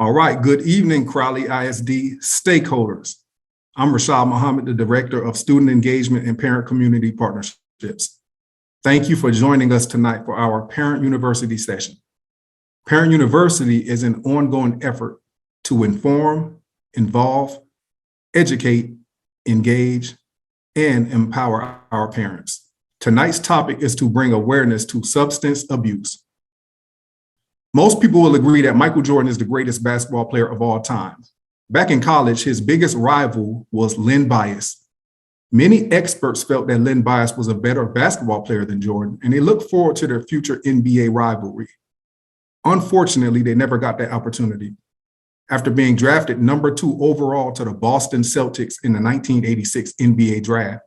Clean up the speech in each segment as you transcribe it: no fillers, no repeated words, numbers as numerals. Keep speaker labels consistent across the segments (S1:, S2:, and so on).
S1: All right, good evening, Crowley ISD stakeholders. I'm Rashad Muhammad, the Director of Student Engagement and Parent Community Partnerships. Thank you for joining us tonight for our Parent University session. Parent University is an ongoing effort to inform, involve, educate, engage, and empower our parents. Tonight's topic is to bring awareness to substance abuse. Most people will agree that Michael Jordan is the greatest basketball player of all time. Back in college, his biggest rival was Len Bias. Many experts felt that Len Bias was a better basketball player than Jordan, and they looked forward to their future NBA rivalry. Unfortunately, they never got that opportunity. After being drafted number 2 overall to the Boston Celtics in the 1986 NBA draft,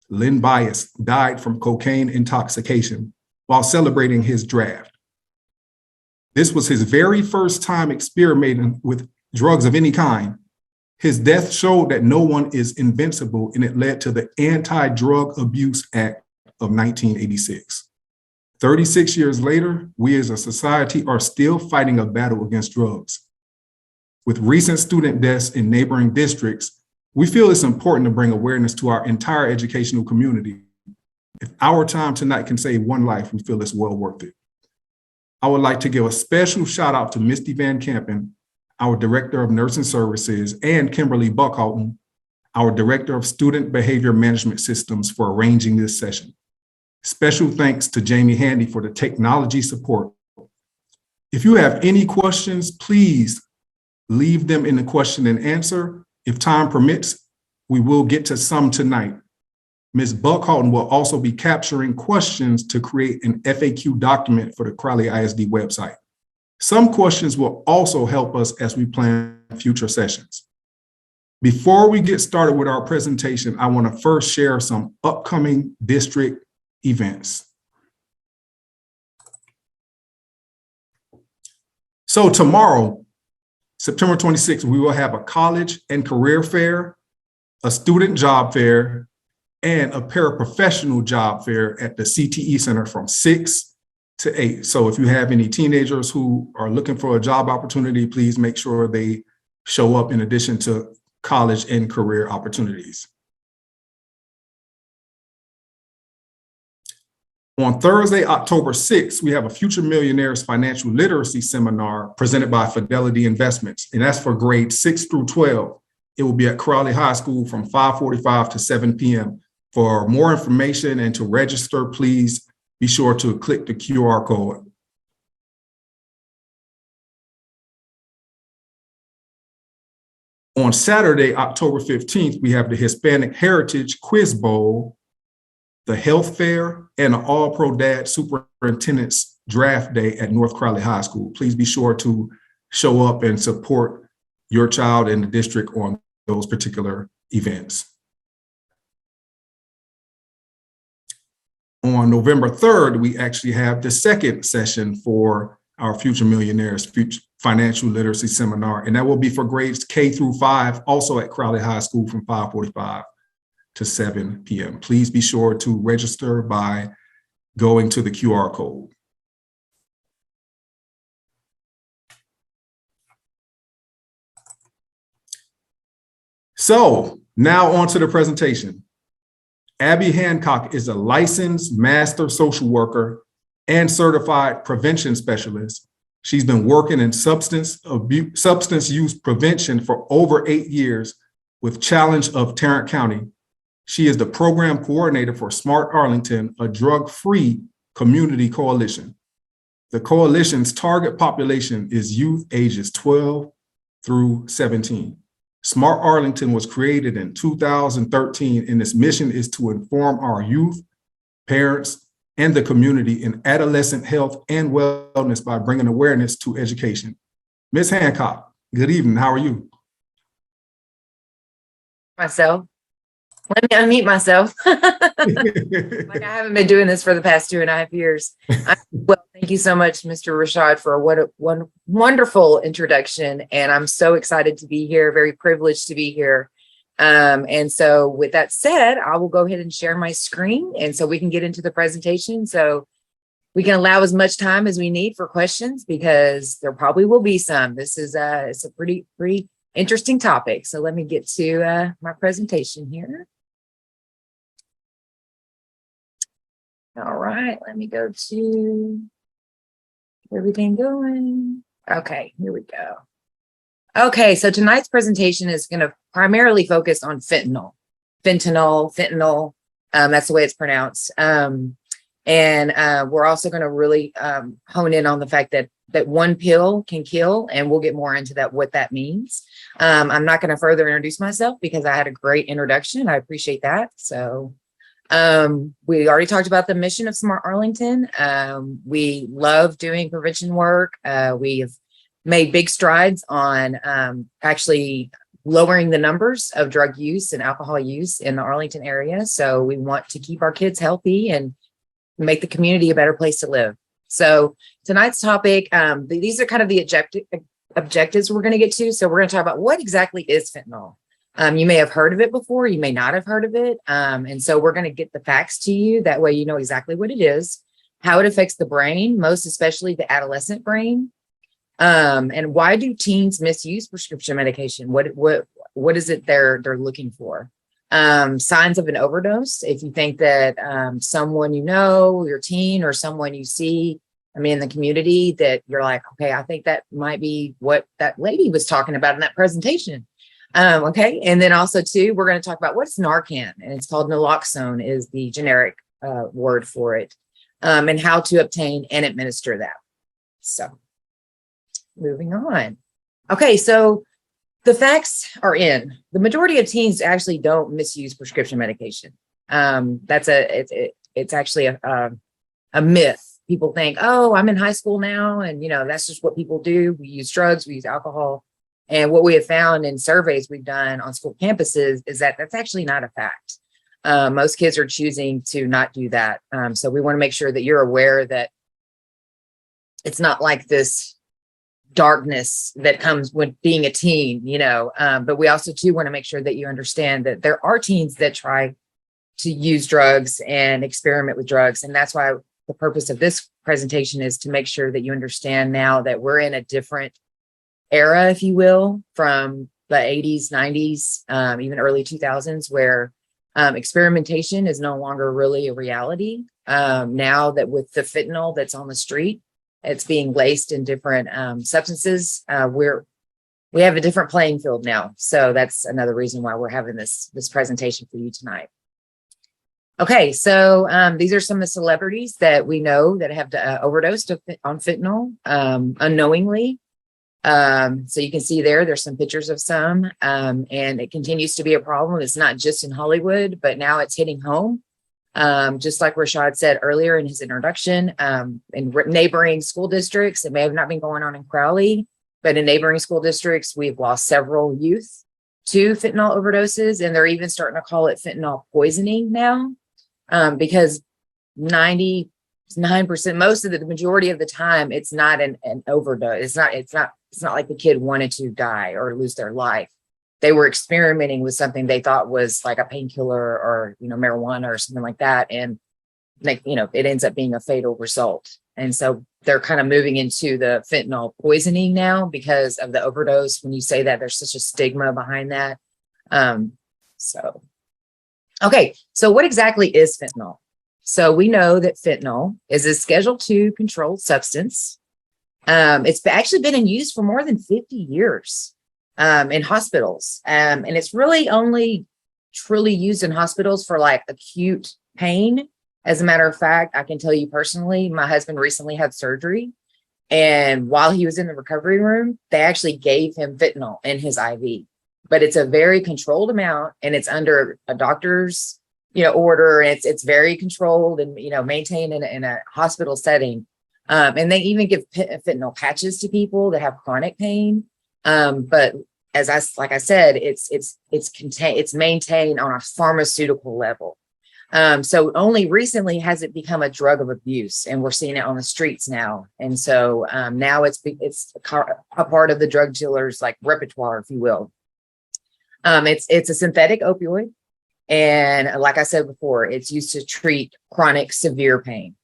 S1: Len Bias died from cocaine intoxication while celebrating his draft. This was his very first time experimenting with drugs of any kind. His death showed that no one is invincible, and it led to the Anti-Drug Abuse Act of 1986. 36 years later, we as a society are still fighting a battle against drugs. With recent student deaths in neighboring districts, we feel it's important to bring awareness to our entire educational community. If our time tonight can save one life, we feel it's well worth it. I would like to give a special shout out to Misty Van Kampen, our Director of Nursing Services, and Kimberly Buckhalton, our Director of Student Behavior Management Systems, for arranging this session. Special thanks to Jamie Handy for the technology support. If you have any questions, please leave them in the question and answer. If time permits, we will get to some tonight. Ms. Buckhalton will also be capturing questions to create an FAQ document for the Crowley ISD website. Some questions will also help us as we plan future sessions. Before we get started with our presentation, I want to first share some upcoming district events. So tomorrow, September 26th, we will have a college and career fair, a student job fair, and a paraprofessional job fair at the CTE Center from 6 to 8. So if you have any teenagers who are looking for a job opportunity, please make sure they show up in addition to college and career opportunities. On Thursday, October 6th, we have a Future Millionaires Financial Literacy Seminar presented by Fidelity Investments, and that's for grades 6 through 12. It will be at Crowley High School from 5:45 to 7 p.m. For more information and to register, please be sure to click the QR code. On Saturday, October 15th, we have the Hispanic Heritage Quiz Bowl, the Health Fair, and an All-Pro Dad Superintendent's Draft Day at North Crowley High School. Please be sure to show up and support your child in the district on those particular events. On November 3rd, we actually have the second session for our Future Millionaires Financial Literacy Seminar, and that will be for grades K through 5, also at Crowley High School from 5:45 to 7 p.m. Please be sure to register by going to the QR code. So now on to the presentation. Abbie Hancock is a licensed master social worker and certified prevention specialist. She's been working in substance use prevention for over 8 years with Challenge of Tarrant County. She is the program coordinator for SMART Arlington, a drug-free community coalition. The coalition's target population is youth ages 12 through 17. SMART Arlington was created in 2013, and its mission is to inform our youth, parents, and the community in adolescent health and wellness by bringing awareness to education. Ms. Hancock, good evening. How are you?
S2: Myself. Let me unmute myself. Like I haven't been doing this for the past 2.5 years. Well, thank you so much, Mr. Rashad, for what a wonderful introduction. And I'm so excited to be here, very privileged to be here. And so with that said, I will go ahead and share my screen and so we can get into the presentation. So we can allow as much time as we need for questions because there probably will be some. This is it's a pretty interesting topic. So let me get to my presentation here. All right, let me go to everything going. Okay, here we go. Okay, so tonight's presentation is going to primarily focus on fentanyl. Fentanyl, that's the way it's pronounced. And we're also going to really hone in on the fact that one pill can kill, and we'll get more into that, what that means. I'm not going to further introduce myself because I had a great introduction. I appreciate that. So we already talked about the mission of SMART Arlington. We love doing prevention work. We have made big strides on actually lowering the numbers of drug use and alcohol use in the Arlington area. So we want to keep our kids healthy and make the community a better place to live. So tonight's topic, these are kind of the objectives we're going to get to. So we're going to talk about what exactly is fentanyl. You may have heard of it before, you may not have heard of it. And so we're going to get the facts to you. That way you know exactly what it is, how it affects the brain, most especially the adolescent brain. And why do teens misuse prescription medication? What is it they're looking for? Signs of an overdose. If you think that someone you know, your teen or someone you see, in the community, that you're like, okay, I think that might be what that lady was talking about in that presentation. Okay, and then also too, we're going to talk about what's Narcan, and it's called Naloxone is the generic word for it, and how to obtain and administer that. So moving on. Okay, so the facts are in. The majority of teens actually don't misuse prescription medication. It's actually a myth. People think, oh, I'm in high school now, and that's just what people do. We use drugs, we use alcohol. And what we have found in surveys we've done on school campuses is that that's actually not a fact. Most kids are choosing to not do that. So we want to make sure that you're aware that it's not like this darkness that comes with being a teen, but we also too want to make sure that you understand that there are teens that try to use drugs and experiment with drugs. And that's why the purpose of this presentation is to make sure that you understand now that we're in a different era, if you will, from the 80s, 90s, even early 2000s, where experimentation is no longer really a reality. Now that with the fentanyl that's on the street, it's being laced in different substances. We have a different playing field now. So that's another reason why we're having this presentation for you tonight. Okay, so these are some of the celebrities that we know that have overdosed on fentanyl unknowingly. So you can see there's some pictures of some, and it continues to be a problem. It's not just in Hollywood, but now it's hitting home. Just like Rashad said earlier in his introduction, in neighboring school districts, it may have not been going on in Crowley, but in neighboring school districts, we've lost several youth to fentanyl overdoses, and they're even starting to call it fentanyl poisoning now, because 99%, most of the majority of the time, it's not an overdose. It's not like the kid wanted to die or lose their life. They were experimenting with something they thought was like a painkiller or, marijuana or something like that. And it ends up being a fatal result. And so they're kind of moving into the fentanyl poisoning now because of the overdose. When you say that, there's such a stigma behind that. Okay. So what exactly is fentanyl? So we know that fentanyl is a Schedule II controlled substance. It's actually been in use for more than 50 years in hospitals. And it's really only truly used in hospitals for like acute pain. As a matter of fact, I can tell you personally, my husband recently had surgery. And while he was in the recovery room, they actually gave him fentanyl in his IV. But it's a very controlled amount, and it's under a doctor's order. And it's very controlled and maintained in a hospital setting. And they even give fentanyl patches to people that have chronic pain. But like I said, it's maintained on a pharmaceutical level. So only recently has it become a drug of abuse, and we're seeing it on the streets now. And so now it's a part of the drug dealers' like repertoire, if you will. It's a synthetic opioid, and like I said before, it's used to treat chronic severe pain.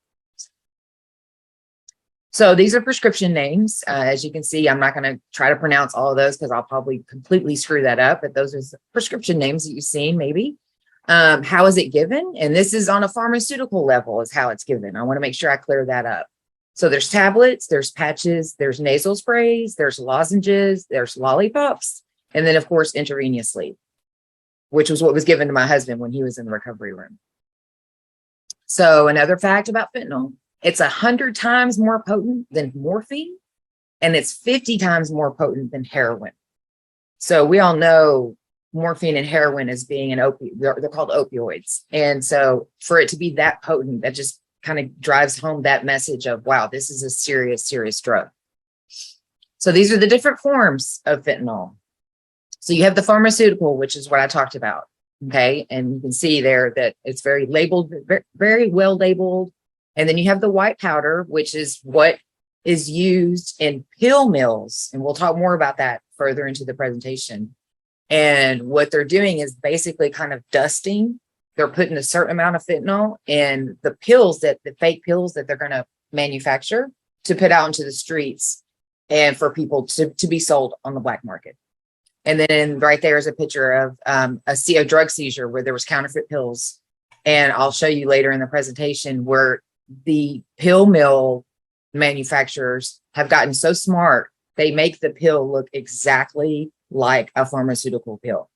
S2: So these are prescription names. As you can see, I'm not going to try to pronounce all of those because I'll probably completely screw that up, but those are the prescription names that you've seen maybe. How is it given? And this is on a pharmaceutical level is how it's given. I want to make sure I clear that up. So there's tablets, there's patches, there's nasal sprays, there's lozenges, there's lollipops, and then of course intravenously, which was what was given to my husband when he was in the recovery room. So another fact about fentanyl, it's 100 times more potent than morphine, and it's 50 times more potent than heroin. So we all know morphine and heroin as being an opioid. They're called opioids. And so for it to be that potent, that just kind of drives home that message of, wow, this is a serious, serious drug. So these are the different forms of fentanyl. So you have the pharmaceutical, which is what I talked about. Okay. And you can see there that it's very labeled, very well labeled. And then you have the white powder, which is what is used in pill mills. And we'll talk more about that further into the presentation. And what they're doing is basically kind of dusting. They're putting a certain amount of fentanyl in the pills, the fake pills that they're going to manufacture to put out into the streets and for people to be sold on the black market. And then right there is a picture of a drug seizure where there was counterfeit pills. And I'll show you later in the presentation where the pill mill manufacturers have gotten so smart, they make the pill look exactly like a pharmaceutical pill.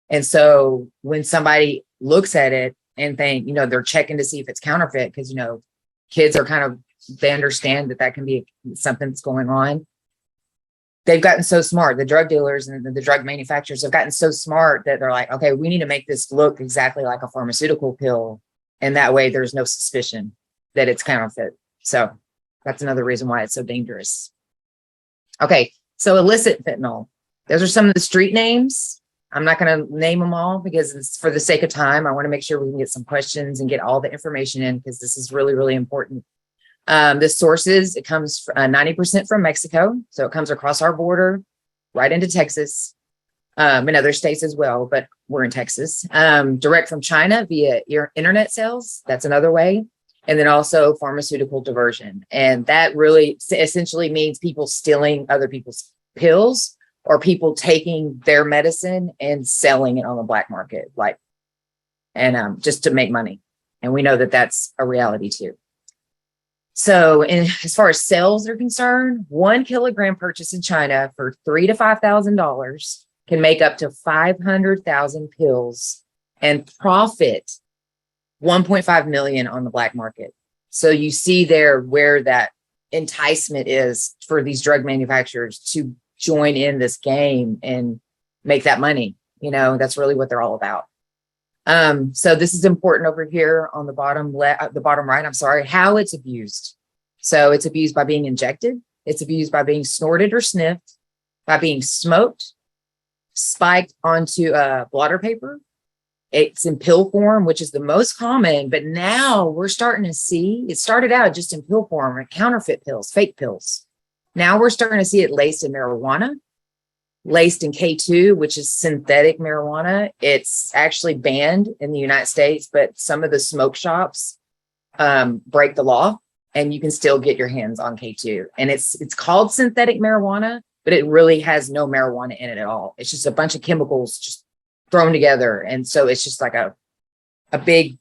S2: And so when somebody looks at it and think, they're checking to see if it's counterfeit, because, kids are they understand that can be something that's going on. They've gotten so smart. The drug dealers and the drug manufacturers have gotten so smart that they're like, okay, we need to make this look exactly like a pharmaceutical pill. And that way there's no suspicion that it's counterfeit. So that's another reason why it's so dangerous. Okay, so illicit fentanyl. Those are some of the street names. I'm not going to name them all because it's for the sake of time. I want to make sure we can get some questions and get all the information in because this is really, really important. The sources, it comes 90% from Mexico. So it comes across our border right into Texas, and other states as well, but we're in Texas. Direct from China via internet sales. That's another way. And then also pharmaceutical diversion. And that really essentially means people stealing other people's pills or people taking their medicine and selling it on the black market, just to make money. And we know that that's a reality too. So as far as sales are concerned, 1 kilogram purchased in China for $3,000 to $5,000 can make up to 500,000 pills and profit 1.5 million on the black market. So you see there where that enticement is for these drug manufacturers to join in this game and make that money. That's really what they're all about. So this is important over here on the bottom left, the bottom right, how it's abused. So it's abused by being injected. It's abused by being snorted or sniffed, by being smoked, spiked onto blotter paper. It's in pill form, which is the most common, but now we're starting to see, it started out just in pill form, counterfeit pills, fake pills. Now we're starting to see it laced in marijuana, laced in K2, which is synthetic marijuana. It's actually banned in the United States, but some of the smoke shops break the law and you can still get your hands on K2. And it's called synthetic marijuana, but it really has no marijuana in it at all. It's just a bunch of chemicals just thrown together. And so it's just like a big,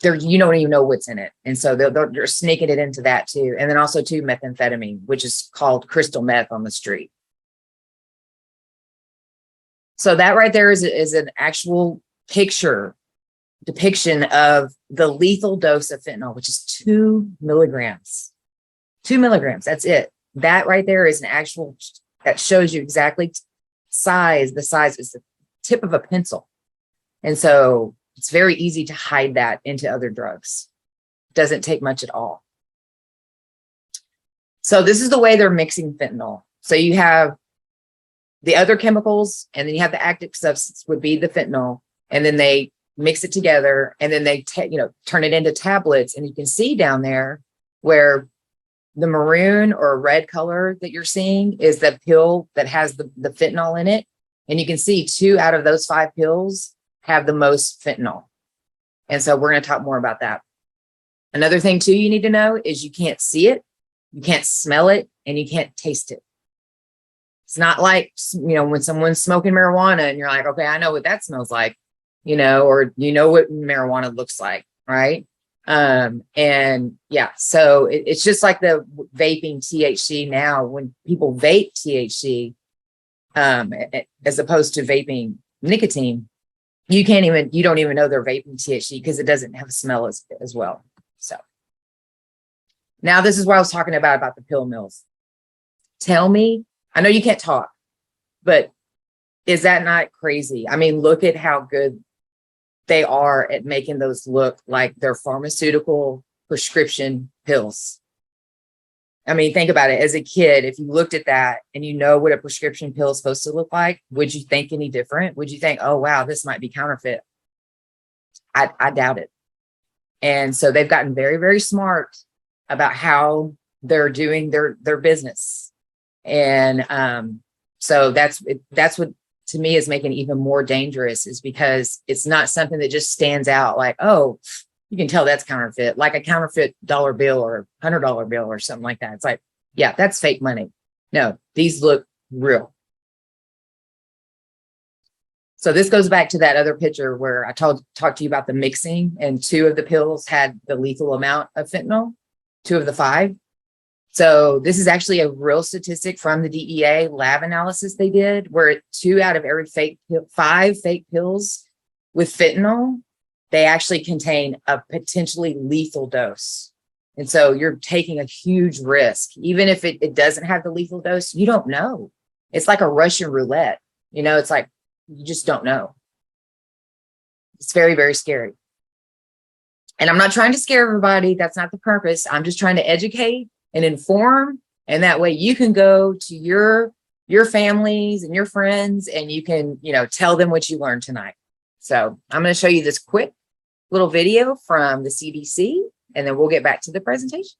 S2: you don't even know what's in it. And so they're sneaking it into that too. And then also too, methamphetamine, which is called crystal meth on the street. So that right there is an actual depiction of the lethal dose of fentanyl, which is 2 milligrams. 2 milligrams, that's it. That right there is an actual, that shows you exactly size. The size is the tip of a pencil. And so it's very easy to hide that into other drugs. Doesn't take much at all. So this is the way they're mixing fentanyl. So you have the other chemicals, and then you have the active substance would be the fentanyl, and then they mix it together, and then they turn it into tablets. And you can see down there where the maroon or red color that you're seeing is the pill that has the fentanyl in it. And you can see 2 out of those 5 pills have the most fentanyl. And so we're going to talk more about that. Another thing too you need to know is you can't see it. You can't smell it and you can't taste it. It's not like, when someone's smoking marijuana and you're like, okay, I know what that smells like, or what marijuana looks like, right? And yeah, so it's just like the vaping THC now. When people vape THC, as opposed to vaping nicotine, you don't even know they're vaping THC because it doesn't have a smell as well. So now this is what I was talking about the pill mills. Tell me, I know you can't talk, but is that not crazy? I mean, look at how good they are at making those look like they're pharmaceutical prescription pills. I mean, think about it. As a kid, if you looked at that and you know what a prescription pill is supposed to look like, would you think any different? Would you think, oh, wow, this might be counterfeit? I doubt it. And so they've gotten very, very smart about how they're doing their business. And so that's what to me is making it even more dangerous, is because it's not something that just stands out like, oh, you can tell that's counterfeit, like a counterfeit dollar bill or $100 bill or something like that. It's like, yeah, that's fake money. No, these look real. So this goes back to that other picture where I talked to you about the mixing, and 2 of the pills had the lethal amount of fentanyl, 2 of the 5. So this is actually a real statistic from the DEA lab analysis they did, where 2 out of every 5 fake pills with fentanyl, they actually contain a potentially lethal dose. And so you're taking a huge risk. Even if it doesn't have the lethal dose, you don't know. It's like a Russian roulette. It's like, you just don't know. It's very, very scary. And I'm not trying to scare everybody. That's not the purpose. I'm just trying to educate and inform. And that way you can go to your families and your friends, and you can, tell them what you learned tonight. So I'm going to show you this quick little video from the CDC, and then we'll get back to the presentation.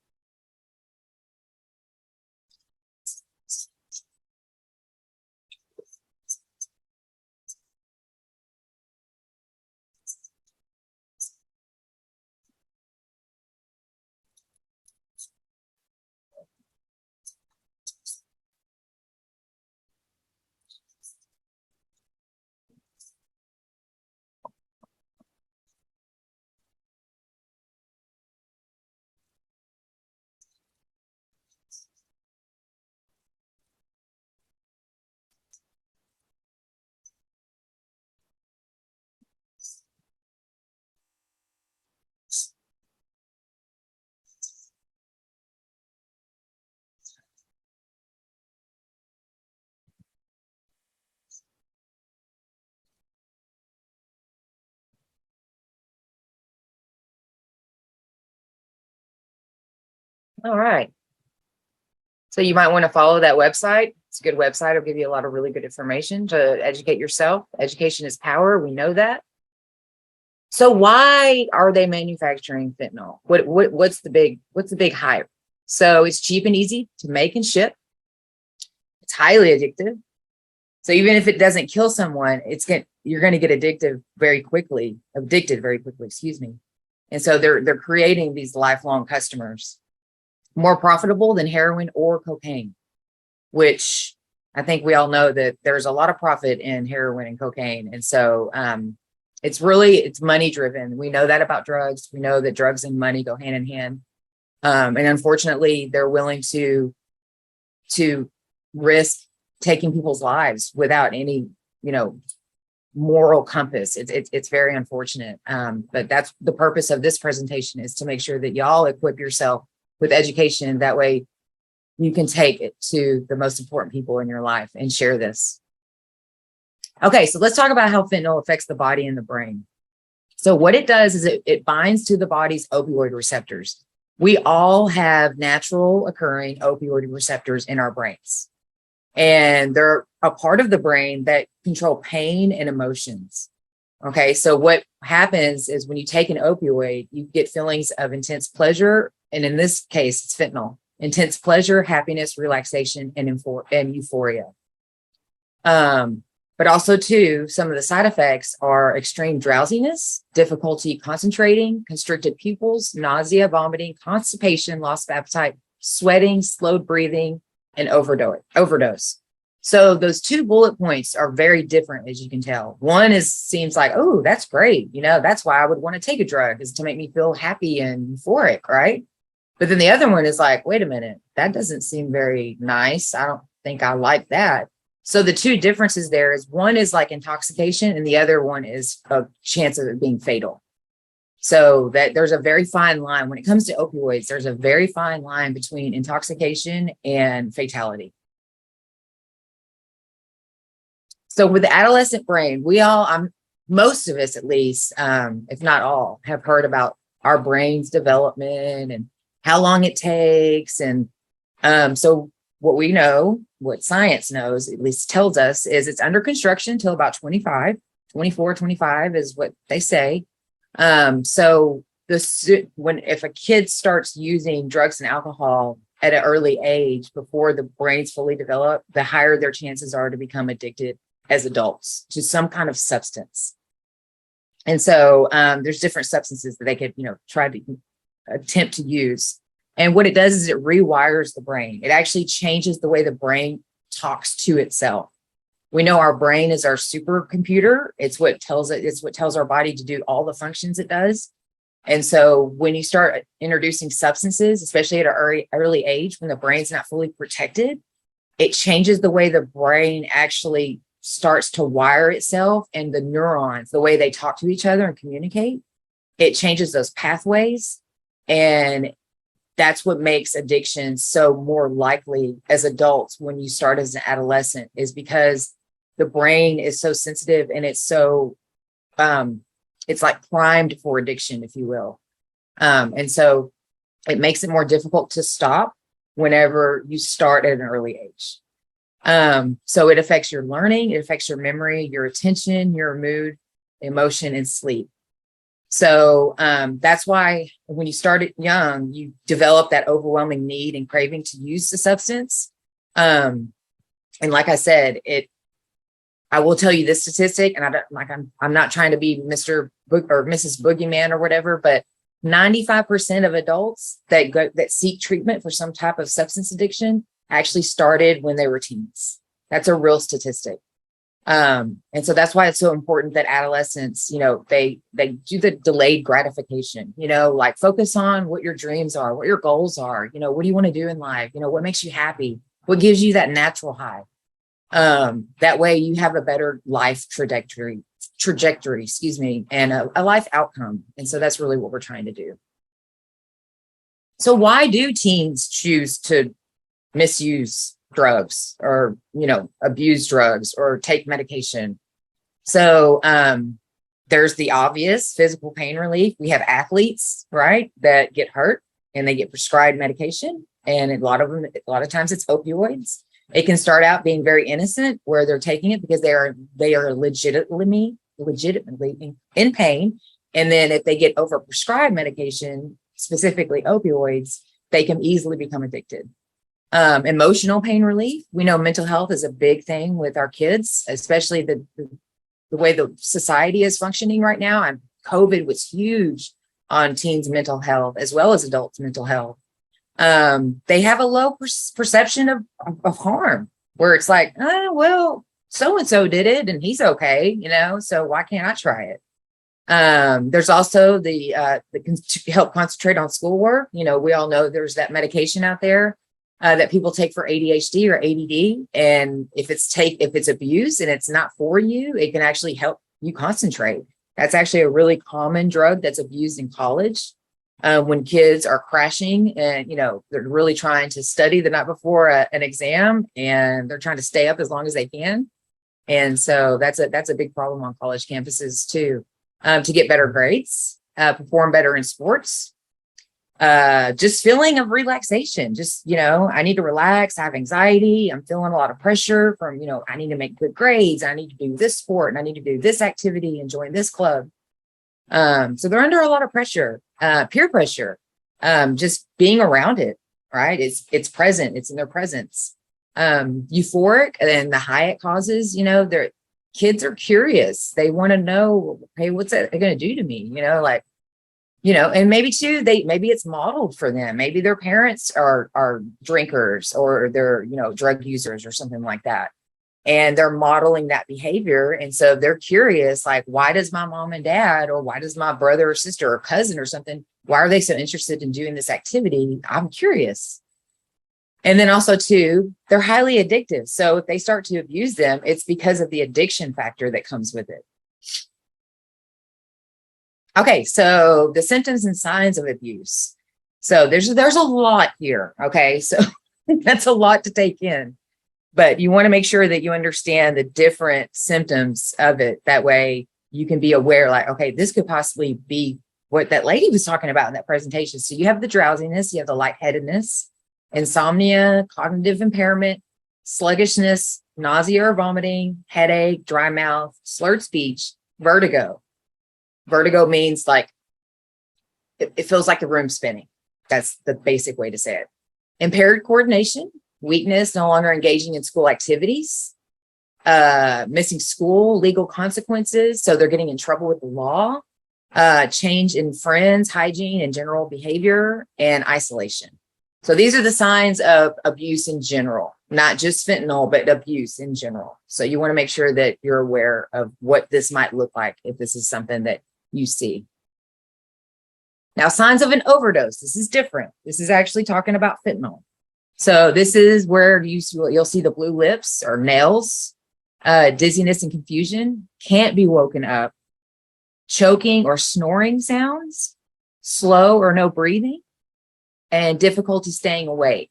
S2: All right. So you might want to follow that website. It's a good website. It'll give you a lot of really good information to educate yourself. Education is power. We know that. So why are they manufacturing fentanyl? What's the big hype? So it's cheap and easy to make and ship. It's highly addictive. So even if it doesn't kill someone, you're going to get addicted very quickly, excuse me. And so they're creating these lifelong customers, more profitable than heroin or cocaine, which I think we all know that there's a lot of profit in heroin and cocaine. And so it's money driven. We know that about drugs. We know that drugs and money go hand in hand. And unfortunately, they're willing to risk taking people's lives without any, moral compass. It's very unfortunate. But that's the purpose of this presentation, is to make sure that y'all equip yourself with education. That way you can take it to the most important people in your life and share this. Okay, so let's talk about how fentanyl affects the body and the brain. So what it does is it binds to the body's opioid receptors. We all have natural occurring opioid receptors in our brains, and they're a part of the brain that control pain and emotions. Okay, so what happens is when you take an opioid, you get feelings of intense pleasure. And in this case, it's fentanyl, intense pleasure, happiness, relaxation, and euphoria. But also too, some of the side effects are extreme drowsiness, difficulty concentrating, constricted pupils, nausea, vomiting, constipation, loss of appetite, sweating, slowed breathing, and overdose. So those 2 bullet points are very different, as you can tell. One seems like, oh, that's great. That's why I would want to take a drug, is to make me feel happy and euphoric, right? But then the other one is like, wait a minute, that doesn't seem very nice. I don't think I like that. So the 2 differences there is, one is like intoxication and the other one is a chance of it being fatal. So that there's a very fine line when it comes to opioids. There's a very fine line between intoxication and fatality. So with the adolescent brain, most of us at least, if not all, have heard about our brain's development and how long it takes. And so what we know, what science knows, at least tells us, is it's under construction till about 24, 25 is what they say. So if a kid starts using drugs and alcohol at an early age, before the brain's fully developed, the higher their chances are to become addicted as adults to some kind of substance. And so there's different substances that they could, try to attempt to use. And what it does is it rewires the brain. It actually changes the way the brain talks to itself. We know our brain is our supercomputer. It's what tells our body to do all the functions it does. And so when you start introducing substances, especially at an early age, when the brain's not fully protected, it changes the way the brain actually starts to wire itself, and the neurons, the way they talk to each other and communicate, it changes those pathways. And that's what makes addiction so more likely as adults when you start as an adolescent, is because the brain is so sensitive and it's so, it's like primed for addiction, if you will. And so it makes it more difficult to stop whenever you start at an early age. So it affects your learning, it affects your memory, your attention, your mood, emotion, and sleep. So that's why when you start it young, you develop that overwhelming need and craving to use the substance. And like I said, I will tell you this statistic, and I'm not trying to be Mr. or Mrs. Boogeyman or whatever, but 95% of adults that seek treatment for some type of substance addiction actually started when they were teens. That's a real statistic. And so that's why it's so important that adolescents, they do the delayed gratification, like focus on what your dreams are, what your goals are, what do you want to do in life? What makes you happy? What gives you that natural high? That way you have a better life trajectory, and a life outcome. And so that's really what we're trying to do. So why do teens choose to misuse drugs or, abuse drugs or take medication? So there's the obvious physical pain relief. We have athletes, right, that get hurt and they get prescribed medication. And a lot of times it's opioids. It can start out being very innocent, where they're taking it because they are legitimately in pain. And then if they get overprescribed medication, specifically opioids, they can easily become addicted. Emotional pain relief. We know mental health is a big thing with our kids, especially the way the society is functioning right now. And COVID was huge on teens' mental health as well as adults' mental health. They have a low perception of harm, where it's like, well, so-and-so did it and he's okay, so why can't I try it? There's also the to help concentrate on schoolwork. We all know there's that medication out there that people take for ADHD or ADD. And if it's abused and it's not for you, it can actually help you concentrate. That's actually a really common drug that's abused in college. When kids are crashing and, they're really trying to study the night before an exam, and they're trying to stay up as long as they can. And so that's a big problem on college campuses too, to get better grades, perform better in sports, just feeling of relaxation. Just, I need to relax. I have anxiety. I'm feeling a lot of pressure from, I need to make good grades. I need to do this sport and I need to do this activity and join this club. So they're under a lot of pressure, peer pressure, just being around it, right? It's present, it's in their presence. Euphoric, and then the high it causes, their kids are curious. They want to know, hey, what's that going to do to me? Like and maybe too, maybe it's modeled for them. Maybe their parents are drinkers or they're, drug users or something like that. And they're modeling that behavior. And so they're curious, like, why does my mom and dad, or why does my brother or sister or cousin or something, why are they so interested in doing this activity? I'm curious. And then also too, they're highly addictive. So if they start to abuse them, it's because of the addiction factor that comes with it. Okay, so the symptoms and signs of abuse. So there's a lot here. Okay, so that's a lot to take in, but you want to make sure that you understand the different symptoms of it. That way you can be aware, like, okay, this could possibly be what that lady was talking about in that presentation. So you have the drowsiness, you have the lightheadedness, insomnia, cognitive impairment, sluggishness, nausea or vomiting, headache, dry mouth, slurred speech, vertigo. Vertigo means like it feels like the room's spinning. That's the basic way to say it. Impaired coordination, weakness, no longer engaging in school activities, missing school, legal consequences. So they're getting in trouble with the law, change in friends, hygiene, and general behavior, and isolation. So these are the signs of abuse in general, not just fentanyl, but abuse in general. So you want to make sure that you're aware of what this might look like if this is something that you see. Now, signs of an overdose. This is different. This is actually talking about fentanyl. So this is where you'll see the blue lips or nails, dizziness and confusion, can't be woken up, choking or snoring sounds, slow or no breathing, and difficulty staying awake.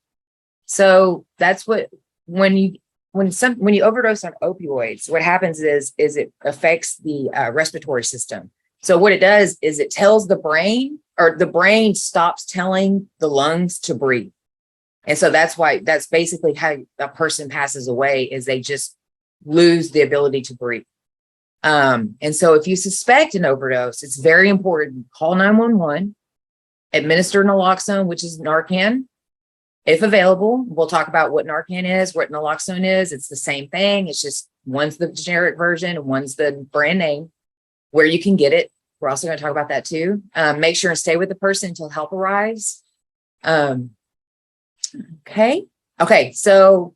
S2: So that's what, when you overdose on opioids, what happens is it affects the respiratory system. So what it does is it tells the brain, or the brain stops telling the lungs to breathe. And so that's basically how a person passes away, is they just lose the ability to breathe. And so if you suspect an overdose, it's very important, call 911, administer naloxone, which is Narcan, if available. We'll talk about what Narcan is, what naloxone is. It's the same thing. It's just one's the generic version and one's the brand name, where you can get it. We're also going to talk about that too. Make sure and stay with the person until help arrives. Okay. So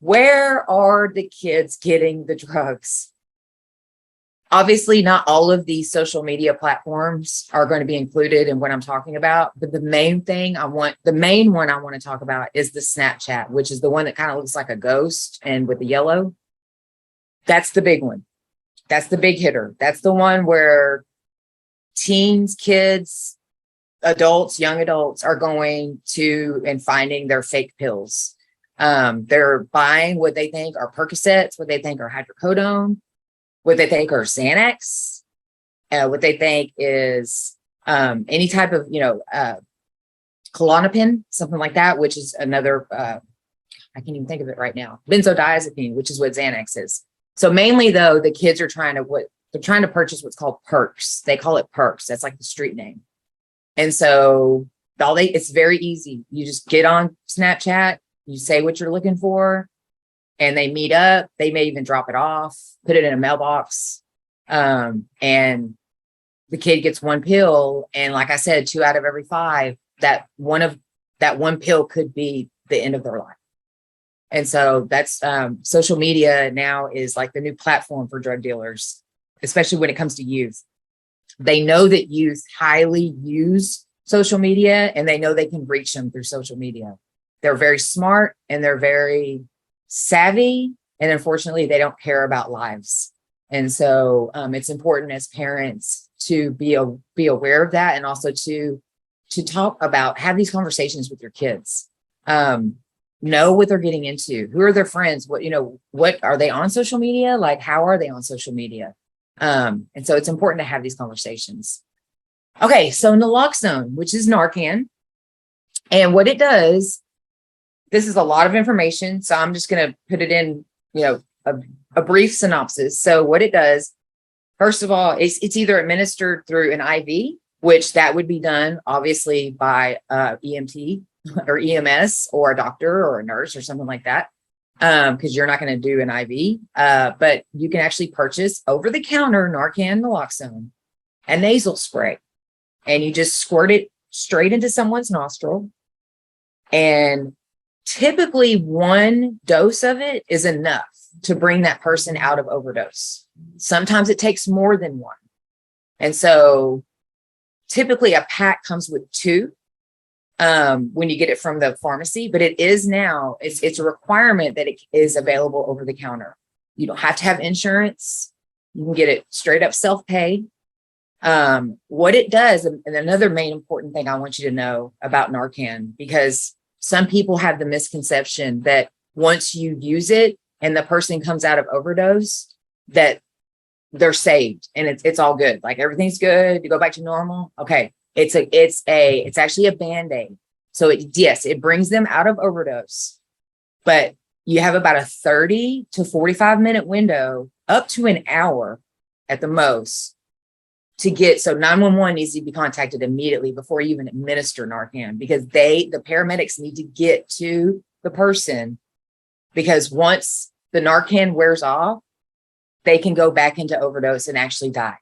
S2: where are the kids getting the drugs? Obviously, not all of these social media platforms are going to be included in what I'm talking about, but the main one I want to talk about is the Snapchat, which is the one that kind of looks like a ghost and with the yellow. That's the big one. That's the big hitter. That's the one where teens, kids, adults, young adults are going to and finding their fake pills. They're buying what they think are Percocets, what they think are hydrocodone, what they think are Xanax, what they think is any type of, Klonopin, something like that, which is another, I can't even think of it right now, benzodiazepine, which is what Xanax is. So mainly though, the kids are trying to purchase what's called perks. They call it perks. That's like the street name. And so it's very easy. You just get on Snapchat, you say what you're looking for, and they meet up. They may even drop it off, put it in a mailbox. And the kid gets one pill. And like I said, 2 out of every 5, that one pill could be the end of their life. And so that's social media now is like the new platform for drug dealers, especially when it comes to youth. They know that youth highly use social media, and they know they can reach them through social media. They're very smart and they're very savvy, and unfortunately they don't care about lives. And so it's important as parents to be aware of that, and also to talk about, have these conversations with your kids. Know what they're getting into, who are their friends, what are they on social media, like how are they on social media. And so it's important to have these conversations. Okay, so naloxone, which is Narcan, and what it does, this is a lot of information, so I'm just going to put it in, a brief synopsis. So what it does, first of all, it's either administered through an IV, which that would be done obviously by EMT or EMS or a doctor or a nurse or something like that, because you're not going to do an IV. But you can actually purchase over-the-counter Narcan naloxone, a nasal spray. and you just squirt it straight into someone's nostril. And typically 1 dose of it is enough to bring that person out of overdose. Sometimes it takes more than 1. And so typically a pack comes with 2 when you get it from the pharmacy, but it is now, it's a requirement that it is available over the counter. You don't have to have insurance. You can get it straight up self-pay. What it does, and another main important thing I want you to know about Narcan, because some people have the misconception that once you use it and the person comes out of overdose, that they're saved and it's all good. Like everything's good. You go back to normal. Okay. It's actually a Band-Aid. So it brings them out of overdose, but you have about a 30 to 45 minute window, up to an hour at the most, to get, so 911 needs to be contacted immediately before you even administer Narcan, because the paramedics need to get to the person, because once the Narcan wears off, they can go back into overdose and actually die.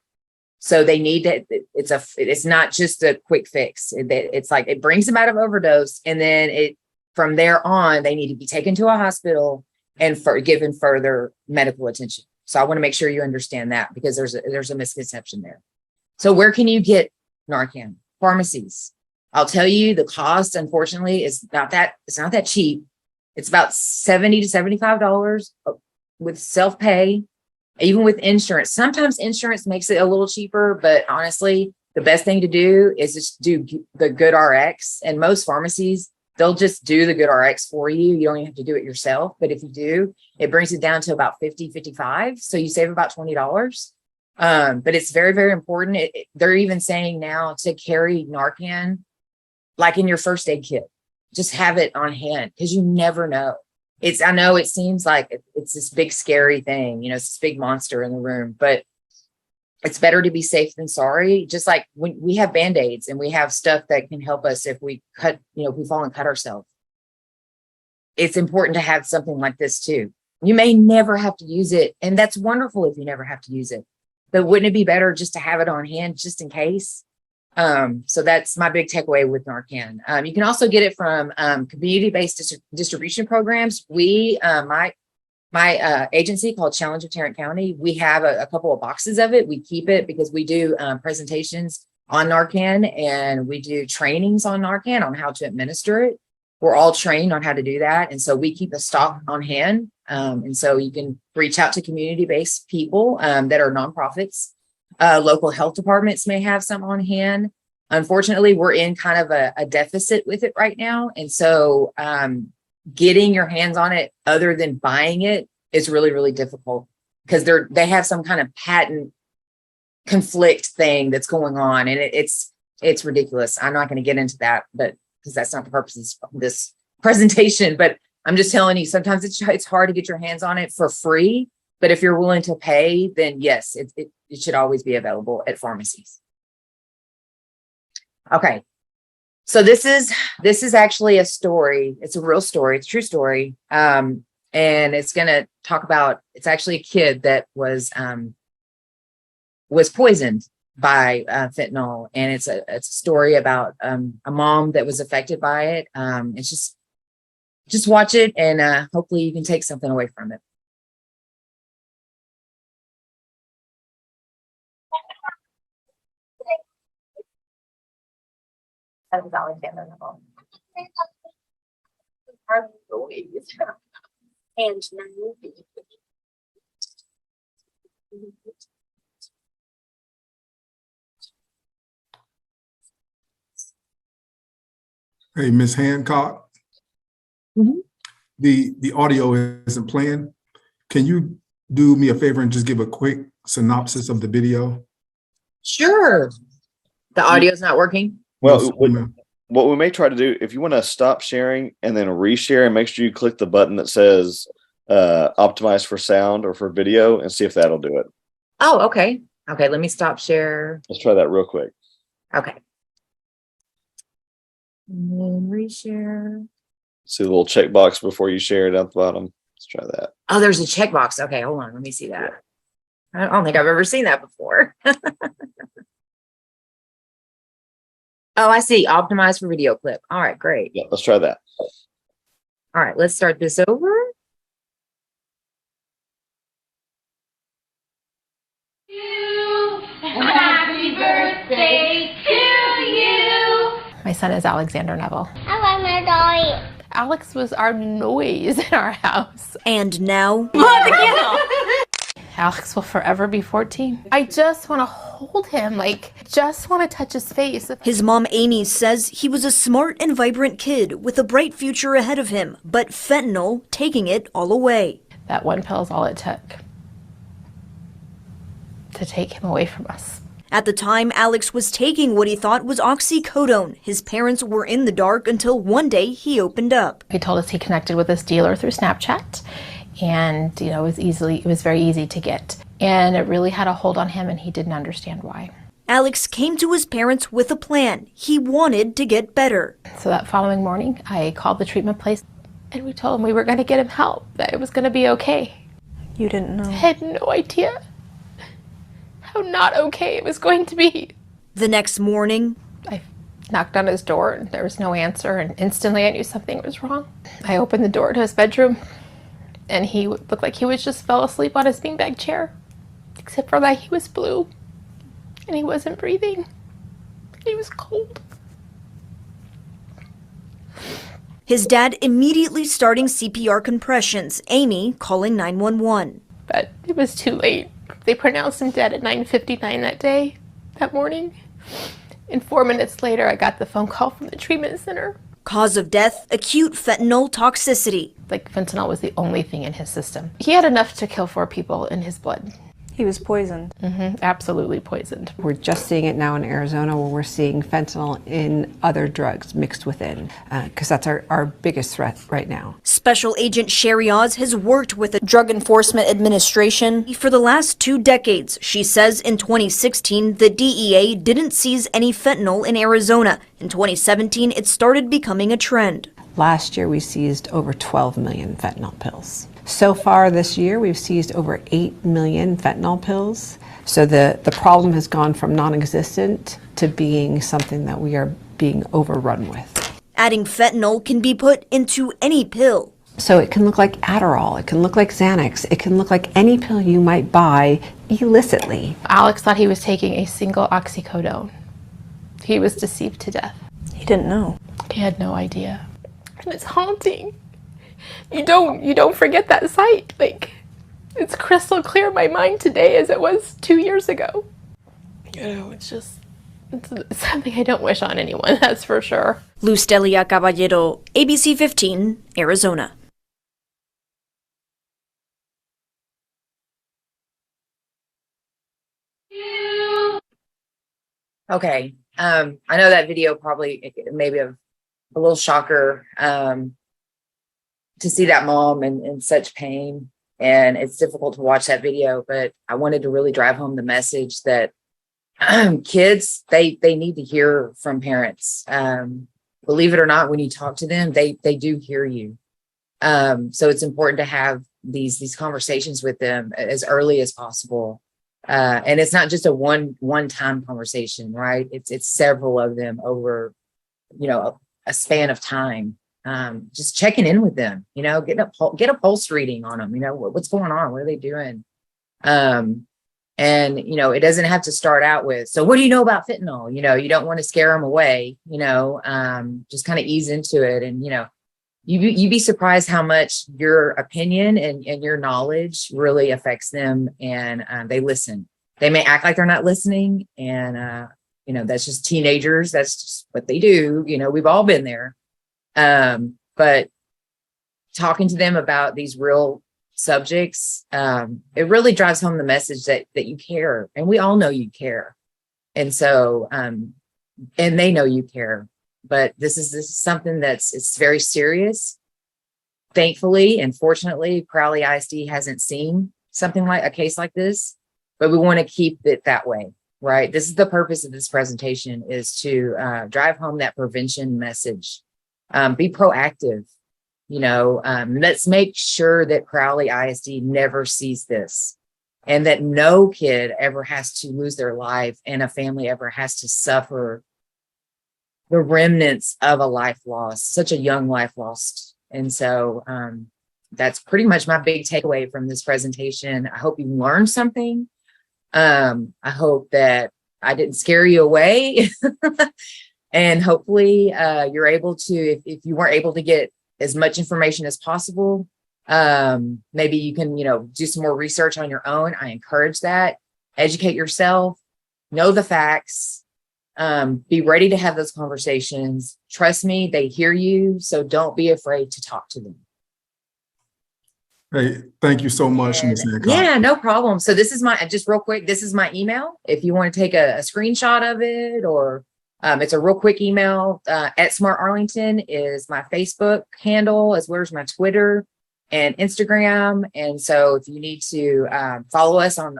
S2: So they need to, it's not just a quick fix. It's like, it brings them out of overdose. And then from there on, they need to be taken to a hospital and given further medical attention. So I want to make sure you understand that, because there's a misconception there. So where can you get Narcan? Pharmacies. I'll tell you, the cost, unfortunately, it's not that cheap. It's about $70 to $75 with self-pay, even with insurance. Sometimes insurance makes it a little cheaper, but honestly, the best thing to do is just do the Good RX. And most pharmacies, they'll just do the Good RX for you. You don't even have to do it yourself. But if you do, it brings it down to about $50, $55. So you save about $20. But it's very, very important. They're even saying now to carry Narcan like in your first aid kit. Just have it on hand, because you never know. I know it seems like it's this big scary thing, it's this big monster in the room, but it's better to be safe than sorry. Just like when we have Band-Aids and we have stuff that can help us if we if we fall and cut ourselves. It's important to have something like this too. You may never have to use it, and that's wonderful if you never have to use it. But wouldn't it be better just to have it on hand just in case? So that's my big takeaway with Narcan. You can also get it from community-based distribution programs. My agency called Challenge of Tarrant County, we have a couple of boxes of it. We keep it because we do presentations on Narcan, and we do trainings on Narcan on how to administer it. We're all trained on how to do that. And so we keep a stock on hand. And so you can reach out to community-based people that are nonprofits. Local health departments may have some on hand. Unfortunately, we're in kind of a deficit with it right now. And so getting your hands on it other than buying it is really, really difficult, because they have some kind of patent conflict thing that's going on. And it's ridiculous. I'm not going to get into that, but because that's not the purpose of this presentation. But I'm just telling you, sometimes it's hard to get your hands on it for free. But if you're willing to pay, then yes, it should always be available at pharmacies. Okay. So this is actually a story. It's a real story. It's a true story. And it's going to talk about, it's actually a kid that was poisoned by fentanyl. And it's a story about a mom that was affected by it. It's just watch it, and hopefully you can take something away from it. That was Alexander. And
S1: Hey, Ms. Hancock.
S2: Mhm.
S1: The audio isn't playing. Can you do me a favor and just give a quick synopsis of the video?
S2: Sure. The audio's not working.
S3: Well, what we may try to do, if you want to stop sharing and then reshare, and make sure you click the button that says optimize for sound or for video, and see if that'll do it.
S2: Oh, okay. Okay, let me stop share.
S3: Let's try that real quick.
S2: Okay. And then reshare.
S3: See the little checkbox before you share it at the bottom. Let's try that.
S2: Oh, there's a checkbox. Okay, hold on. Let me see that. I don't think I've ever seen that before. Oh, I see. Optimize for video clip. All right, great.
S3: Yeah, let's try that.
S2: All right, let's start this over.
S4: Happy birthday to you.
S5: My son is Alexander Neville.
S4: I like my dolly.
S5: Alex was our noise in our house.
S6: And now,
S5: Alex will forever be 14. I just want to hold him, just want to touch his face.
S6: his mom Amy says he was a smart and vibrant kid with a bright future ahead of him, but fentanyl taking it all away.
S5: That one pill is all it took to take him away from us.
S6: At the time, Alex was taking what he thought was oxycodone. His parents were in the dark until one day he opened up.
S5: He told us he connected with this dealer through Snapchat, and it was very easy to get. And it really had a hold on him, and he didn't understand why.
S6: Alex came to his parents with a plan. He wanted to get better.
S5: So that following morning, I called the treatment place, and we told him we were going to get him help, that it was going to be okay.
S7: You didn't know?
S5: I had no idea how not okay it was going to be.
S6: The next morning,
S5: I knocked on his door and there was no answer, and instantly I knew something was wrong. I opened the door to his bedroom and he looked like he was just fell asleep on his beanbag chair, except for that he was blue and he wasn't breathing. He was cold.
S6: his dad immediately starting CPR compressions, Amy calling 911.
S5: But it was too late. They pronounced him dead at 9:59 that morning. And 4 minutes later, I got the phone call from the treatment center.
S6: Cause of death, acute fentanyl toxicity.
S5: Fentanyl was the only thing in his system. He had enough to kill 4 people in his blood.
S7: He was poisoned.
S5: Absolutely poisoned.
S8: We're just seeing it now in Arizona, where we're seeing fentanyl in other drugs mixed within, because that's our biggest threat right now.
S6: Special Agent Sherry Oz has worked with the Drug Enforcement Administration for the last 2 decades. She says in 2016, the DEA didn't seize any fentanyl in Arizona. In 2017, it started becoming a trend.
S8: Last year, we seized over 12 million fentanyl pills. So far this year, we've seized over 8 million fentanyl pills. So the problem has gone from non-existent to being something that we are being overrun with.
S6: Adding fentanyl can be put into any pill.
S8: So it can look like Adderall, it can look like Xanax, it can look like any pill you might buy illicitly.
S5: Alex thought he was taking a single oxycodone. He was deceived to death.
S7: He didn't know.
S5: He had no idea. And it's haunting. You don't forget that sight. It's crystal clear in my mind today as it was 2 years ago. It's something I don't wish on anyone, that's for sure.
S6: Luz Delia Caballero, ABC 15, Arizona.
S2: Okay. I know that video probably maybe a little shocker to see that mom in such pain, and it's difficult to watch that video, but I wanted to really drive home the message that kids, they need to hear from parents. Believe it or not, when you talk to them, they do hear you. So it's important to have these conversations with them as early as possible. And it's not just a one-time conversation, right? It's several of them over, a span of time. Just checking in with them, get a pulse reading on them, what's going on, what are they doing? And it doesn't have to start out with, so what do you know about fentanyl? You don't want to scare them away, just kind of ease into it. And, you'd be surprised how much your opinion and your knowledge really affects them. And they listen. They may act like they're not listening. And, that's just teenagers. That's just what they do. We've all been there. But talking to them about these real subjects, it really drives home the message that you care, and we all know you care. And so, and they know you care, but this is something it's very serious. Thankfully, and fortunately, Crowley ISD hasn't seen something like a case like this, but we want to keep it that way, right? This is the purpose of this presentation, is to drive home that prevention message. Be proactive, let's make sure that Crowley ISD never sees this, and that no kid ever has to lose their life and a family ever has to suffer the remnants of a life lost, such a young life lost. And so that's pretty much my big takeaway from this presentation. I hope you learned something. I hope that I didn't scare you away. And hopefully you're able to, if you weren't able to get as much information as possible, maybe you can, do some more research on your own. I encourage that. Educate yourself, know the facts, be ready to have those conversations. Trust me, they hear you. So don't be afraid to talk to them.
S1: Hey, thank you so much, Ms. Hancock.
S2: Yeah, no problem. So this is just real quick, this is my email. If you want to take a screenshot of it, or it's a real quick email, at SMART Arlington is my Facebook handle, as well as my Twitter and Instagram. And so if you need to follow us on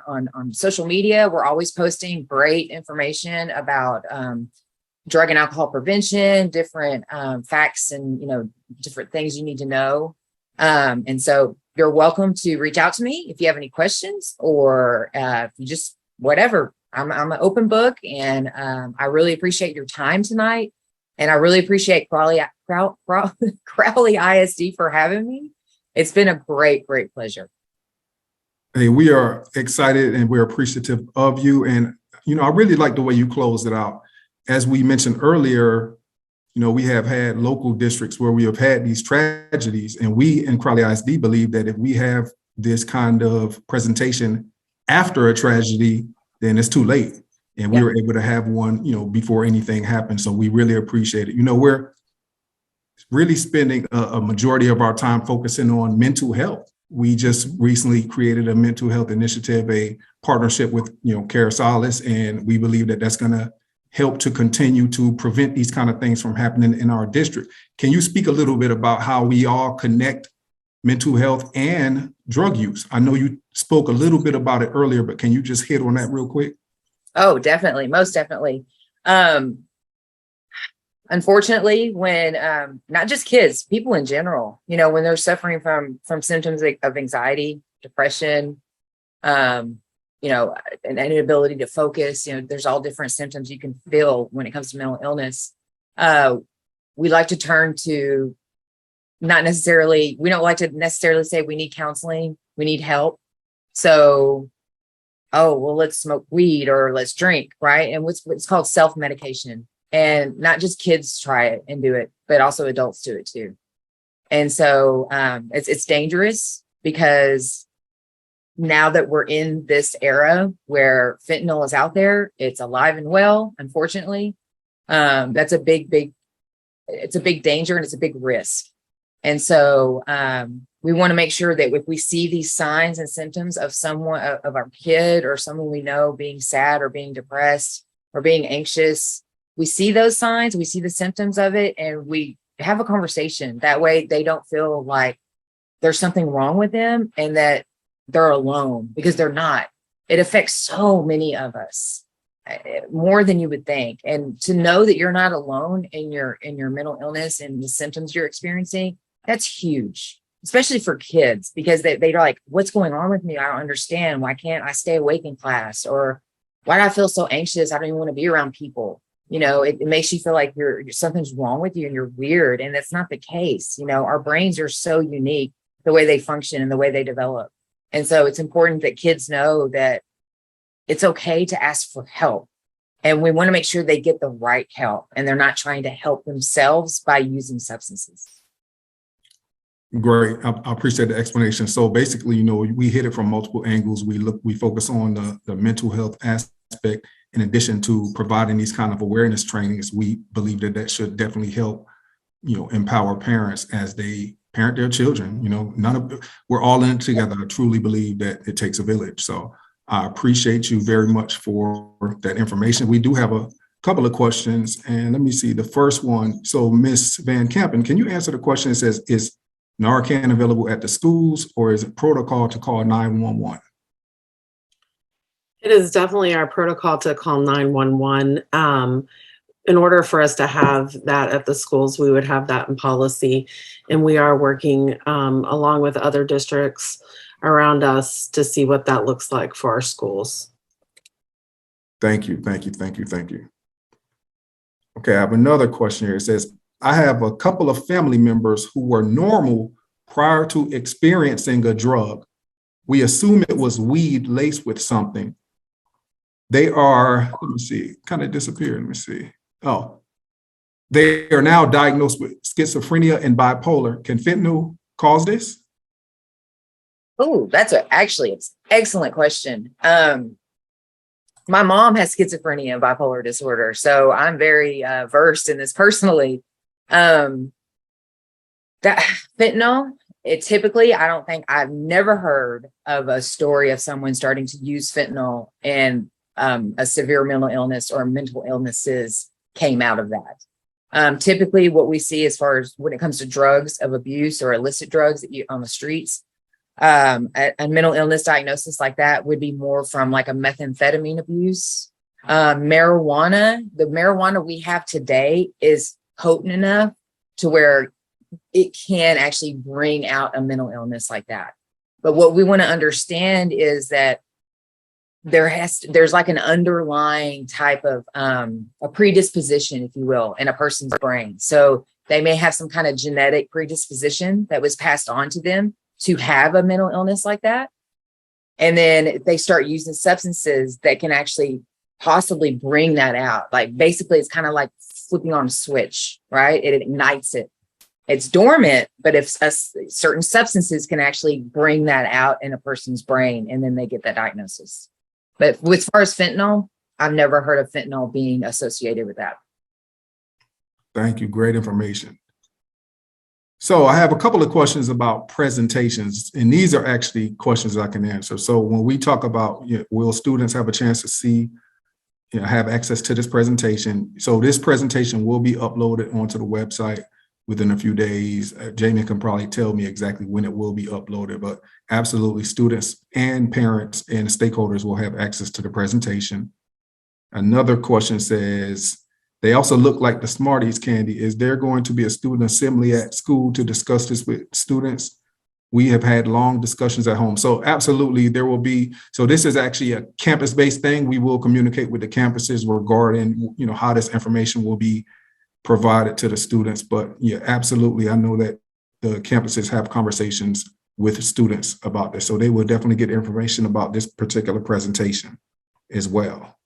S2: social media, we're always posting great information about drug and alcohol prevention, different facts and, different things you need to know. And so you're welcome to reach out to me if you have any questions, or if you just whatever. I'm an open book, and I really appreciate your time tonight. And I really appreciate Crowley ISD for having me. It's been a great, great pleasure.
S1: Hey, we are excited and we're appreciative of you. And, I really like the way you closed it out. As we mentioned earlier, we have had local districts where we have had these tragedies, and we in Crowley ISD believe that if we have this kind of presentation after a tragedy, then it's too late. And we were able to have one, before anything happened. So we really appreciate it. We're really spending a majority of our time focusing on mental health. We just recently created a mental health initiative, a partnership with, Cara Solis, and we believe that that's going to help to continue to prevent these kind of things from happening in our district. Can you speak a little bit about how we all connect mental health and drug use? I know you spoke a little bit about it earlier, but can you just hit on that real quick?
S2: Oh, definitely. Most definitely. Unfortunately, when not just kids, people in general, when they're suffering from symptoms of anxiety, depression, an inability to focus, there's all different symptoms you can feel when it comes to mental illness. We like to turn to we don't like to necessarily say we need counseling, we need help. So, let's smoke weed or let's drink, right? And what's called self-medication. And not just kids try it and do it, but also adults do it too. And so it's dangerous, because now that we're in this era where fentanyl is out there, it's alive and well, unfortunately. That's a big danger, and it's a big risk. And so we want to make sure that if we see these signs and symptoms of someone, of our kid or someone we know being sad or being depressed or being anxious, we see those signs, we see the symptoms of it, and we have a conversation. That way they don't feel like there's something wrong with them and that they're alone, because they're not. It affects so many of us, more than you would think. And to know that you're not alone in your mental illness and the symptoms you're experiencing, that's huge, especially for kids, because they're like, what's going on with me? I don't understand. Why can't I stay awake in class? Or why do I feel so anxious? I don't even want to be around people. It makes you feel like something's wrong with you and you're weird. And that's not the case. Our brains are so unique, the way they function and the way they develop. And so it's important that kids know that it's okay to ask for help. And we want to make sure they get the right help and they're not trying to help themselves by using substances.
S1: Great. I appreciate the explanation. So basically, we hit it from multiple angles. We focus on the mental health aspect. In addition to providing these kind of awareness trainings, we believe that should definitely help, empower parents as they parent their children. We're all in it together. I truly believe that it takes a village. So I appreciate you very much for that information. We do have a couple of questions, and let me see the first one. So Ms. Van Kampen, can you answer the question? It says, is Narcan available at the schools, or is it protocol to call 911?
S9: It is definitely our protocol to call 911. In order for us to have that at the schools, we would have that in policy. And we are working along with other districts around us to see what that looks like for our schools.
S1: Thank you. Thank you. Thank you. Thank you. Okay, I have another question here. It says, I have a couple of family members who were normal prior to experiencing a drug. We assume it was weed laced with something. They are, let me see, kind of disappeared. Let me see. Oh, they are now diagnosed with schizophrenia and bipolar. Can fentanyl cause this?
S2: Oh, that's actually an excellent question. My mom has schizophrenia and bipolar disorder, so I'm very versed in this personally. That fentanyl, it typically, I've never heard of a story of someone starting to use fentanyl and a severe mental illness or mental illnesses came out of that. Typically what we see as far as when it comes to drugs of abuse or illicit drugs that you on the streets, a mental illness diagnosis like that would be more from like a methamphetamine abuse. Marijuana, the marijuana we have today is potent enough to where it can actually bring out a mental illness like that. But what we want to understand is that there's like an underlying type of a predisposition, if you will, in a person's brain. So they may have some kind of genetic predisposition that was passed on to them to have a mental illness like that. And then they start using substances that can actually possibly bring that out. Like basically it's kind of like flipping on a switch, right? It ignites it. It's dormant, but if certain substances can actually bring that out in a person's brain, and then they get that diagnosis. But as far as fentanyl, I've never heard of fentanyl being associated with that.
S1: Thank you. Great information. So I have a couple of questions about presentations, and these are actually questions I can answer. So when we talk about, will students have a chance to see, have access to this presentation? So this presentation will be uploaded onto the website within a few days. Jamie can probably tell me exactly when it will be uploaded, but absolutely students and parents and stakeholders will have access to the presentation. Another question says, they also look like the Smarties candy. Is there going to be a student assembly at school to discuss this with students? We have had long discussions at home. So absolutely there will be, so this is actually a campus-based thing. We will communicate with the campuses regarding, how this information will be provided to the students. But yeah, absolutely. I know that the campuses have conversations with students about this. So they will definitely get information about this particular presentation as well.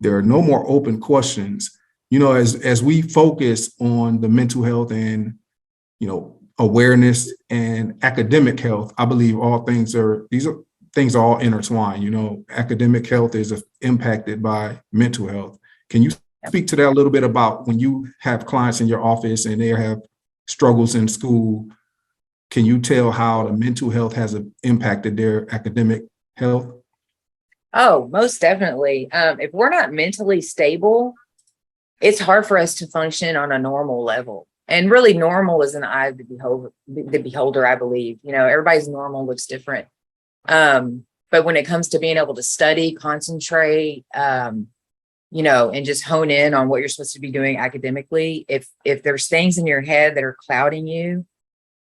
S1: There are no more open questions. As we focus on the mental health and, awareness and academic health, I believe these are things all intertwined. Academic health is impacted by mental health. Can you speak to that a little bit about when you have clients in your office and they have struggles in school? Can you tell how the mental health has impacted their academic health?
S2: Oh, most definitely. If we're not mentally stable, it's hard for us to function on a normal level. And really normal is an eye of the beholder, I believe. Everybody's normal looks different. But when it comes to being able to study, concentrate, and just hone in on what you're supposed to be doing academically, if there's things in your head that are clouding you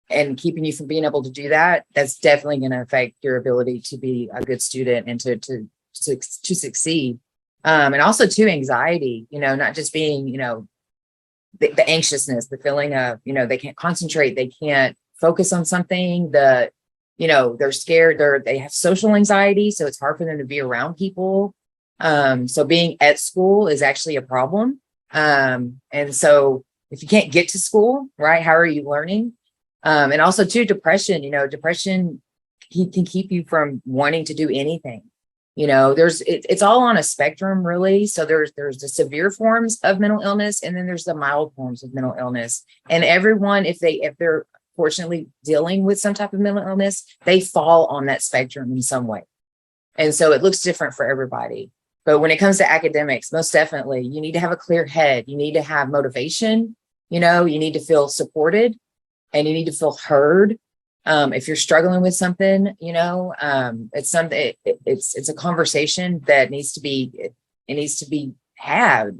S2: and keeping you from being able to do that, that's definitely going to affect your ability to be a good student and to succeed. And also too, anxiety, not just being, the anxiousness, the feeling of, they can't concentrate, they can't focus on something, they're scared, they have social anxiety, so it's hard for them to be around people. So being at school is actually a problem. And so if you can't get to school, right, how are you learning? And also too, depression, depression can keep you from wanting to do anything. It's all on a spectrum, really. So there's the severe forms of mental illness, and then there's the mild forms of mental illness. And everyone, if they're fortunately dealing with some type of mental illness, they fall on that spectrum in some way. And so it looks different for everybody. But when it comes to academics, most definitely, you need to have a clear head. You need to have motivation. You need to feel supported, and you need to feel heard. If you're struggling with something, it's something. It's a conversation that needs to be had.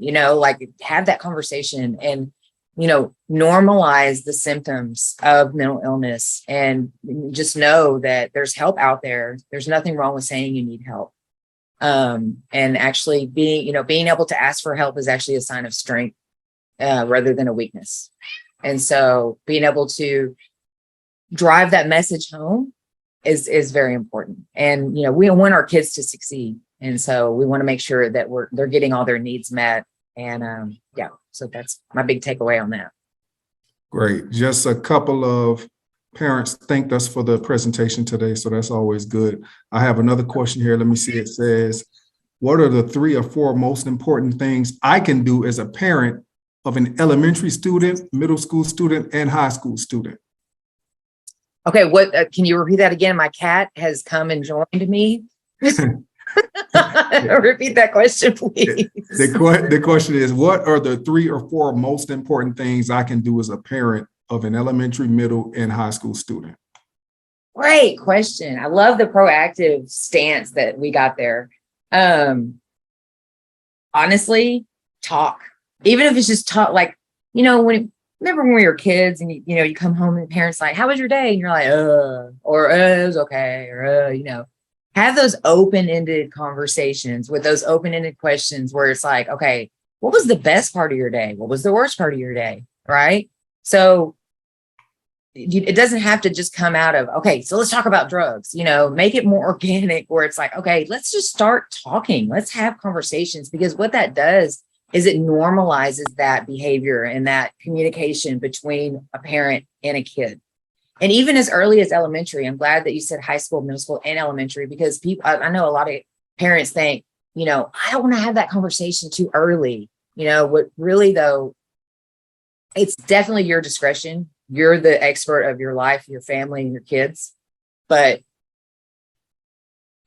S2: Have that conversation and normalize the symptoms of mental illness, and just know that there's help out there. There's nothing wrong with saying you need help. And actually being able to ask for help is actually a sign of strength. rather than a weakness. And so being able to drive that message home is very important. And, you know, we want our kids to succeed. And so we want to make sure that they're getting all their needs met. And yeah, so that's my big takeaway on that.
S1: Great. Just a couple of parents thanked us for the presentation today, so that's always good. I have another question here. Let me see. It says, what are the 3 or 4 most important things I can do as a parent of an elementary student, middle school student, and high school student?
S2: Okay, what can you repeat that again? My cat has come and joined me. Repeat that question, please.
S1: The question is, what are the 3 or 4 most important things I can do as a parent of an elementary, middle, and high school student?
S2: Great question. I love the proactive stance that we got there. Honestly, talk. Even if it's just talk, like, you know, remember when we were kids and you come home and the parents like, how was your day? And you're like, or it was okay, or you know. Have those open-ended conversations with those open-ended questions where it's like, okay, what was the best part of your day? What was the worst part of your day? Right? So it doesn't have to just come out of, okay, so let's talk about drugs, you know, make it more organic where it's like, okay, let's just start talking. Let's have conversations, because what that does is it normalizes that behavior and that communication between a parent and a kid. And even as early as elementary, I'm glad that you said high school, middle school, and elementary, because I know a lot of parents think, you know, I don't want to have that conversation too early. You know, what really though, it's definitely your discretion. You're the expert of your life, your family, and your kids, but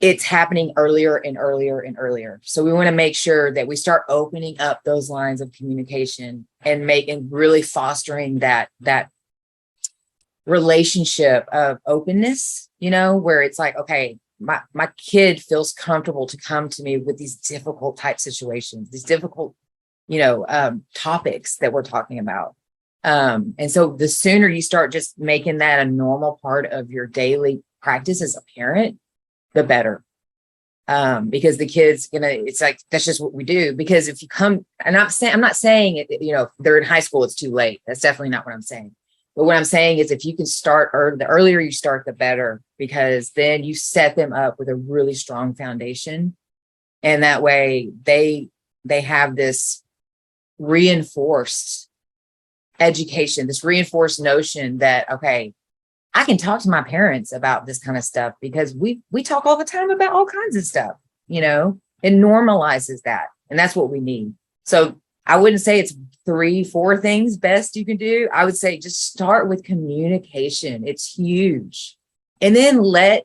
S2: it's happening earlier and earlier and earlier. So we want to make sure that we start opening up those lines of communication and really fostering that relationship of openness, you know, where it's like, okay, my kid feels comfortable to come to me with these difficult type situations, these difficult, you know, topics that we're talking about. And so the sooner you start just making that a normal part of your daily practice as a parent, the better. Because the kids, it's like, that's just what we do. Because if you come, and I'm not saying it, you know, they're in high school, it's too late. That's definitely not what I'm saying. But what I'm saying is if you can start, or the earlier you start, the better, because then you set them up with a really strong foundation. And that way they have this reinforced education, this reinforced notion that, okay, I can talk to my parents about this kind of stuff because we talk all the time about all kinds of stuff, you know, it normalizes that. And that's what we need. So I wouldn't say it's 3-4 things best you can do. I would say just start with communication. It's huge. And then let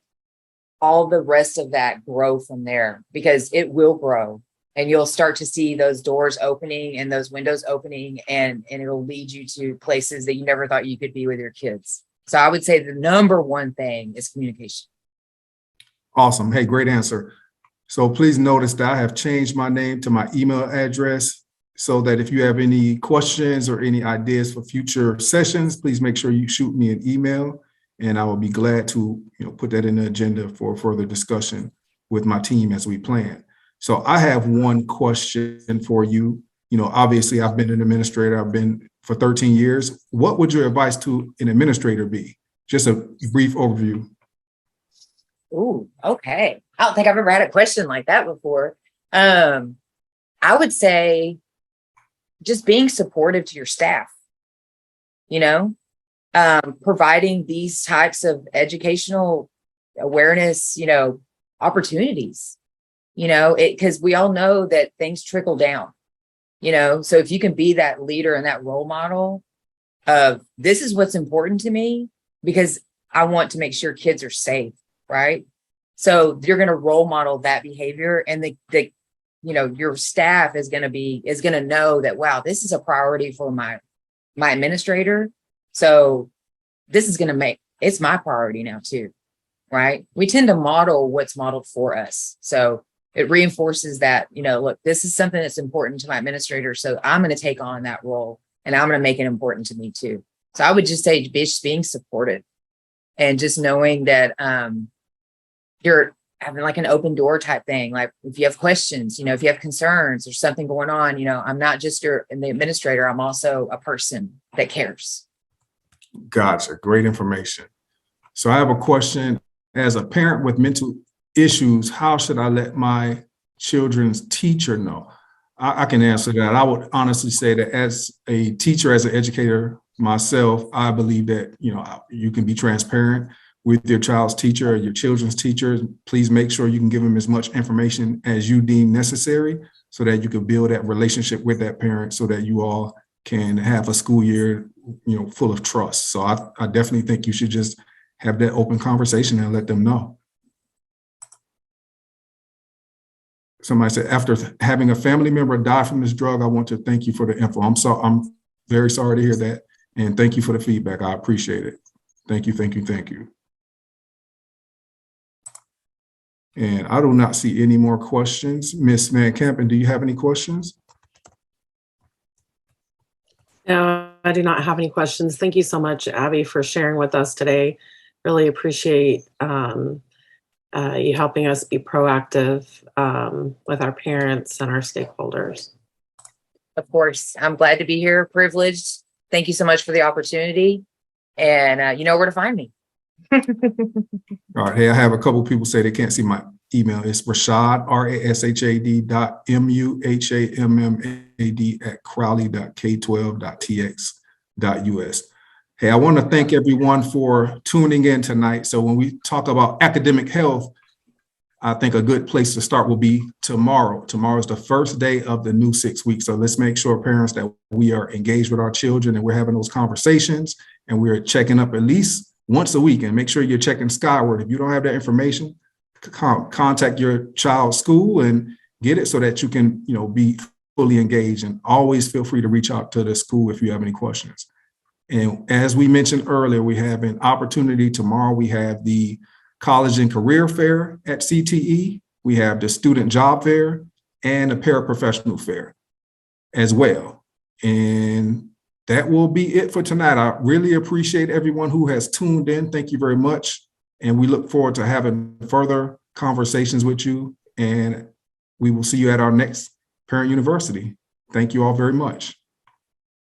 S2: all the rest of that grow from there, because it will grow and you'll start to see those doors opening and those windows opening, and it'll lead you to places that you never thought you could be with your kids. So I would say the number one thing is communication.
S1: Awesome. Hey, great answer. So please notice that I have changed my name to my email address, so that if you have any questions or any ideas for future sessions, please make sure you shoot me an email, and I will be glad to, you know, put that in the agenda for further discussion with my team as we plan. So I have one question for you. You know, obviously I've been an administrator. I've been for 13 years. What would your advice to an administrator be? Just a brief overview.
S2: Ooh, okay. I don't think I've ever had a question like that before. I would say just being supportive to your staff, you know, providing these types of educational awareness, you know, opportunities, you know, because we all know that things trickle down, you know, so if you can be that leader and that role model of this is what's important to me, because I want to make sure kids are safe, right? So you're going to role model that behavior, and the you know, your staff is going to know that, wow, this is a priority for my administrator. So this is going to make, it's my priority now too, right? We tend to model what's modeled for us. So it reinforces that, you know, look, this is something that's important to my administrator. So I'm going to take on that role and I'm going to make it important to me too. So I would just say just being supportive and just knowing that, having like an open door type thing. Like if you have questions, if you have concerns or something going on, I'm not just the administrator, I'm also a person that cares.
S1: Gotcha. Great information. So I have a question. As a parent with mental issues, how should I let my children's teacher know? I can answer that. I would honestly say that as a teacher, as an educator myself, I believe that, you can be transparent with your child's teacher or your children's teacher. Please make sure you can give them as much information as you deem necessary so that you can build that relationship with that parent so that you all can have a school year, full of trust. So I definitely think you should just have that open conversation and let them know. Somebody said, after having a family member die from this drug, I want to thank you for the info. I'm very sorry to hear that. And thank you for the feedback. I appreciate it. Thank you, thank you, thank you. And I do not see any more questions. Ms. Van Kampen, do you have any questions?
S9: No, I do not have any questions. Thank you so much, Abbie, for sharing with us today. Really appreciate you helping us be proactive with our parents and our stakeholders.
S2: Of course, I'm glad to be here, privileged. Thank you so much for the opportunity. And you know where to find me.
S1: All right. Hey, I have a couple of people say they can't see my email. It's Rashad, rashad@crowley.k12.tx.us. Hey, I want to thank everyone for tuning in tonight. So when we talk about academic health, I think a good place to start will be tomorrow. Tomorrow is the first day of the new 6 weeks. So let's make sure, parents, that we are engaged with our children and we're having those conversations and we're checking up at least once a week, and make sure you're checking Skyward. If you don't have that information, contact your child's school and get it so that you can, be fully engaged, and always feel free to reach out to the school if you have any questions. And as we mentioned earlier, we have an opportunity tomorrow. We have the College and Career Fair at CTE. We have the Student Job Fair and the Paraprofessional Fair as well. And that will be it for tonight. I really appreciate everyone who has tuned in. Thank you very much. And we look forward to having further conversations with you. And we will see you at our next Parent University. Thank you all very much.